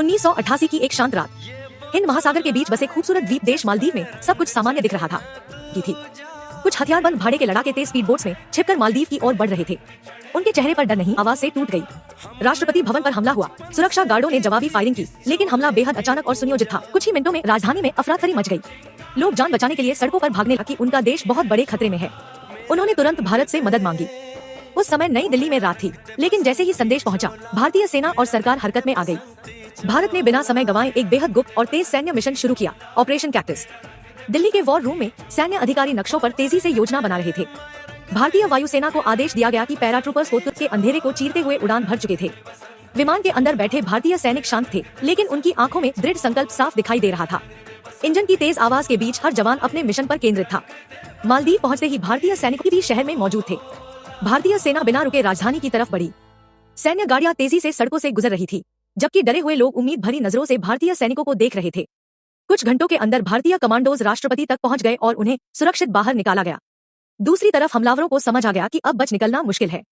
1988 की एक शांत रात, हिंद महासागर के बीच बसे खूबसूरत द्वीप देश मालदीव में सब कुछ सामान्य दिख रहा था की थी। कुछ हथियारबंद भाड़े के लड़ाके तेज स्पीड बोट्स में छिपकर मालदीव की ओर बढ़ रहे थे। उनके चेहरे पर डर नहीं, आवाज से टूट गई। राष्ट्रपति भवन पर हमला हुआ। सुरक्षा गार्डों ने जवाबी फायरिंग की, लेकिन हमला बेहद अचानक और सुनियोजित था। कुछ ही मिनटों में राजधानी में अफरा-तफरी मच गई। लोग जान बचाने के लिए सड़कों पर भागने लगे। उनका देश बहुत बड़े खतरे में है। उन्होंने तुरंत भारत से मदद मांगी। उस समय नई दिल्ली में रात थी, लेकिन जैसे ही संदेश पहुंचा, भारतीय सेना और सरकार हरकत में आ गई। भारत ने बिना समय गंवाए एक बेहद गुप्त और तेज सैन्य मिशन शुरू किया, ऑपरेशन कैक्टस। दिल्ली के वॉर रूम में सैन्य अधिकारी नक्शों पर तेजी से योजना बना रहे थे। भारतीय वायुसेना को आदेश दिया गया कि पैराट्रूपर्स को के अंधेरे को चीरते हुए उड़ान भर चुके थे। विमान के अंदर बैठे भारतीय सैनिक शांत थे, लेकिन उनकी आंखों में दृढ़ संकल्प साफ दिखाई दे रहा था। इंजन की तेज आवाज के बीच हर जवान अपने मिशन पर केंद्रित था। मालदीव पहुंचते ही भारतीय सैनिक भी शहर में मौजूद थे। भारतीय सेना बिना रुके राजधानी की तरफ बढ़ी। सैन्य गाड़ियां तेजी से सड़कों से गुजर रही थी, जबकि डरे हुए लोग उम्मीद भरी नजरों से भारतीय सैनिकों को देख रहे थे। कुछ घंटों के अंदर भारतीय कमांडोज राष्ट्रपति तक पहुंच गए और उन्हें सुरक्षित बाहर निकाला गया। दूसरी तरफ हमलावरों को समझ आ गया कि अब बच निकलना मुश्किल है।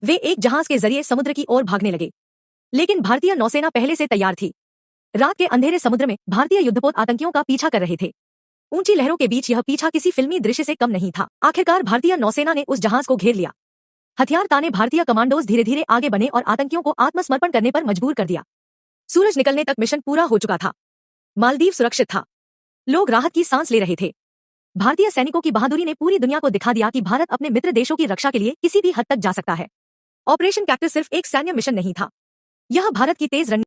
वे एक जहाज के जरिए समुद्र की ओर भागने लगे, लेकिन भारतीय नौसेना पहले से तैयार थी। रात के अंधेरे समुद्र में भारतीय युद्धपोत आतंकियों का पीछा कर रहे थे। ऊंची लहरों के बीच यह पीछा किसी फिल्मी दृश्य से कम नहीं था। आखिरकार भारतीय नौसेना ने उस जहाज को घेर लिया। हथियार ताने भारतीय कमांडोज धीरे धीरे आगे बढ़े और आतंकियों को आत्मसमर्पण करने पर मजबूर कर दिया। सूरज निकलने तक मिशन पूरा हो चुका था। मालदीव सुरक्षित था। लोग राहत की सांस ले रहे थे। भारतीय सैनिकों की बहादुरी ने पूरी दुनिया को दिखा दिया कि भारत अपने मित्र देशों की रक्षा के लिए किसी भी हद तक जा सकता है। ऑपरेशन कैक्टस सिर्फ एक सैन्य मिशन नहीं था, यह भारत की तेज रणनीति